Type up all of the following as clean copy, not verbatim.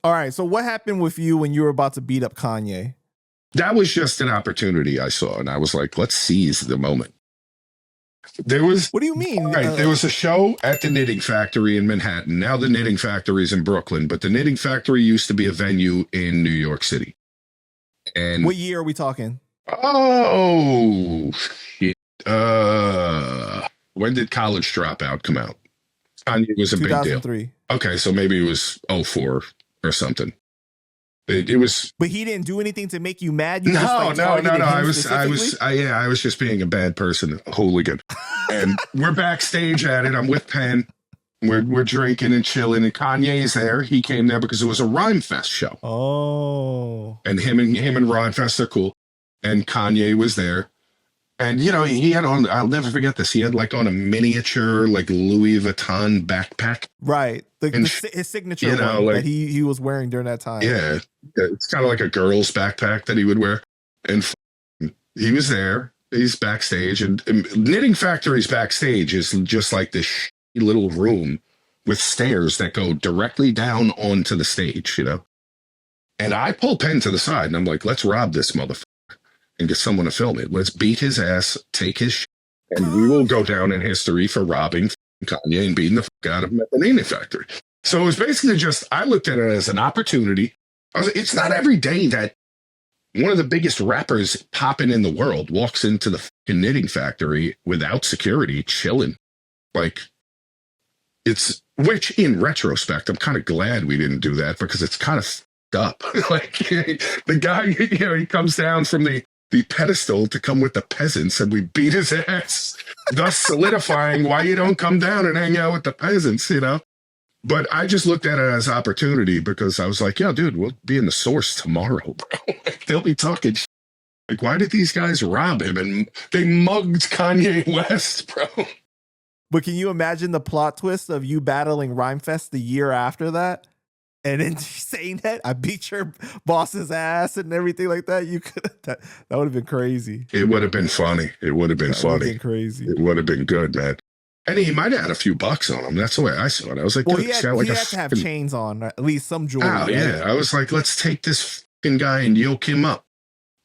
All right, so what happened with you when you were about to beat up Kanye? That was just an opportunity I saw, and I was like, let's seize the moment. There was... What do you mean? All right, there was a show at the Knitting Factory in Manhattan. Now the Knitting Factory is in Brooklyn, but the Knitting Factory used to be a venue in New York City. And what year are we talking? Oh, shit. When did College Dropout come out? Kanye was a big deal. 2003. Okay, so maybe it was 04 or something. It was, but he didn't do anything to make you mad. You no. I was just being a bad person, a hooligan. And we're backstage at it. I'm with Penn. We're drinking and chilling, and Kanye's there. He came there because it was a Rhymefest show. Oh, and him and Rhymefest are cool. And Kanye was there. And, you know, he had on, I'll never forget this, he had like on a miniature, like Louis Vuitton backpack. Right. His signature one that he was wearing during that time. Yeah. It's kind of like a girl's backpack that he would wear. And he was there. He's backstage. And Knitting Factory's backstage is just like this little room with stairs that go directly down onto the stage, you know? And I pull Penn to the side and I'm like, let's rob this motherfucker and get someone to film it. Let's beat his ass, take his shit, and we will go down in history for robbing Kanye and beating the fuck out of him at the Knitting Factory. So it was basically just, I looked at it as an opportunity. It's not every day that one of the biggest rappers popping in the world walks into the fucking Knitting Factory without security, chilling. Like, it's, which in retrospect, I'm kind of glad we didn't do that because it's kind of fucked up. Like, the guy, you know, he comes down from the pedestal to come with the peasants and we beat his ass, thus solidifying why you don't come down and hang out with the peasants, you know? But I just looked at it as opportunity because I was like, yeah, dude, we'll be in the Source tomorrow, bro. They'll be talking shit. Like, why did these guys rob him? And they mugged Kanye West, bro. But can you imagine the plot twist of you battling Rhymefest the year after that? And then saying that I beat your boss's ass and everything like that, you could that would have been crazy. It would have been funny. It would have been funny. Crazy. It would have been good, man. And he might have had a few bucks on him. That's the way I saw it. I was like, well, he had to have chains on, or at least some jewelry. Oh, yeah. I was like, let's take this fucking guy and yoke him up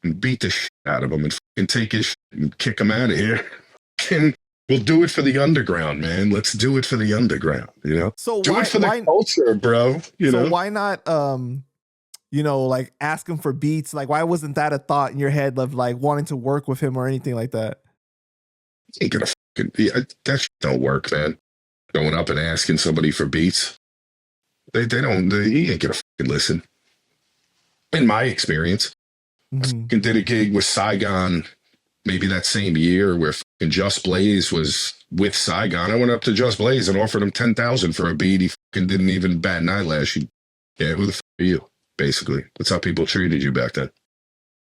and beat the shit out of him and fucking take his shit and kick him out of here. And we'll do it for the underground, man. Let's do it for the underground, you know? So do it for the culture, bro. You know? Why not, you know, like ask him for beats? Like, why wasn't that a thought in your head of like wanting to work with him or anything like that? Ain't gonna fucking, that shit don't work, man. Going up and asking somebody for beats. He ain't gonna fucking listen. In my experience, I fucking did a gig with Saigon maybe that same year where fucking Just Blaze was with Saigon. I went up to Just Blaze and offered him $10,000 for a beat. He fucking didn't even bat an eyelash. Yeah, who the fuck are you? Basically, that's how people treated you back then.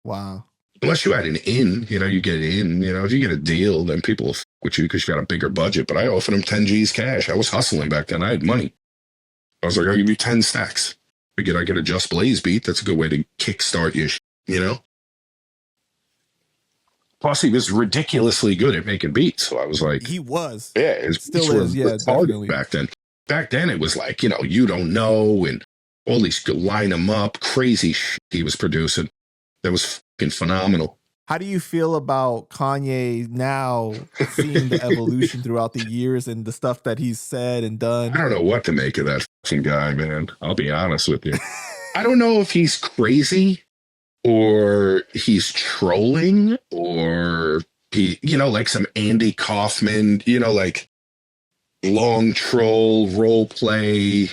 Wow. Unless you had an in, you know, you get in, you know, if you get a deal, then people will fuck with you because you got a bigger budget. But I offered him 10 G's cash. I was hustling back then. I had money. I was like, I'll give you 10 stacks. I get a Just Blaze beat. That's a good way to kickstart your shit, you know? Plus, he was ridiculously good at making beats. So I was like... He was. Yeah, his beats were definitely back then. Back then, it was like, you know, You Don't Know and all these line them up, crazy shit he was producing. That was fucking phenomenal. How do you feel about Kanye now, seeing the evolution throughout the years and the stuff that he's said and done? I don't know what to make of that fucking guy, man. I'll be honest with you. I don't know if he's crazy or he's trolling or he, you know, like some Andy Kaufman, you know, like long troll role play.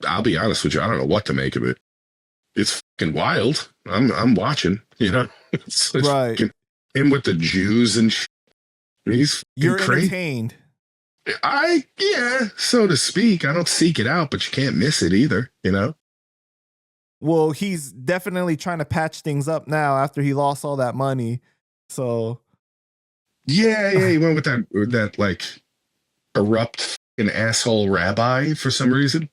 I'll be honest with you. I don't know what to make of it. It's fucking wild. I'm watching, you know. It's right. Him with the Jews and shit. You're crazy. Entertained. Yeah, so to speak. I don't seek it out, but you can't miss it either, you know. Well, he's definitely trying to patch things up now after he lost all that money. So yeah, he went with that like corrupt fucking asshole rabbi for some reason.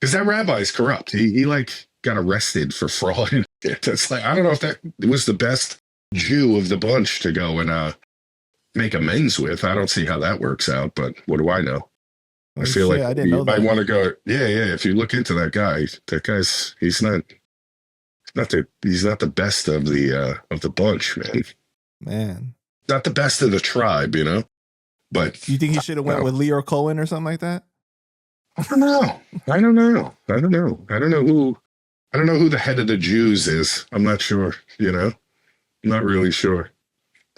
Because that rabbi's corrupt. He like got arrested for fraud and shit. That's like, I don't know if that was the best Jew of the bunch to go and make amends with. I don't see how that works out, but what do I know? I feel like I didn't you know might that. want to go. Yeah, yeah. If you look into that guy's he's not the best of the bunch, man. Man, Not the best of the tribe, you know. But you think he should have went no. with Leo Cohen or something like that? I don't know. I don't know. I don't know. I don't know who the head of the Jews is. I'm not sure. You know, I'm not really sure.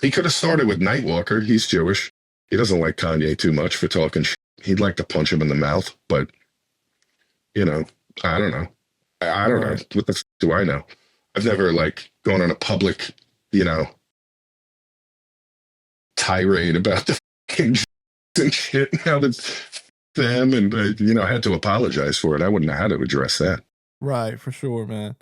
He could have started with Nightwalker. He's Jewish. He doesn't like Kanye too much for talking shit. He'd like to punch him in the mouth, but you know, I don't know. I don't know. Right. What the do I know? I've never like gone on a public, you know, tirade about the fucking and shit. Now that them and you know, I had to apologize for it. I wouldn't know how to address that. Right, for sure, man.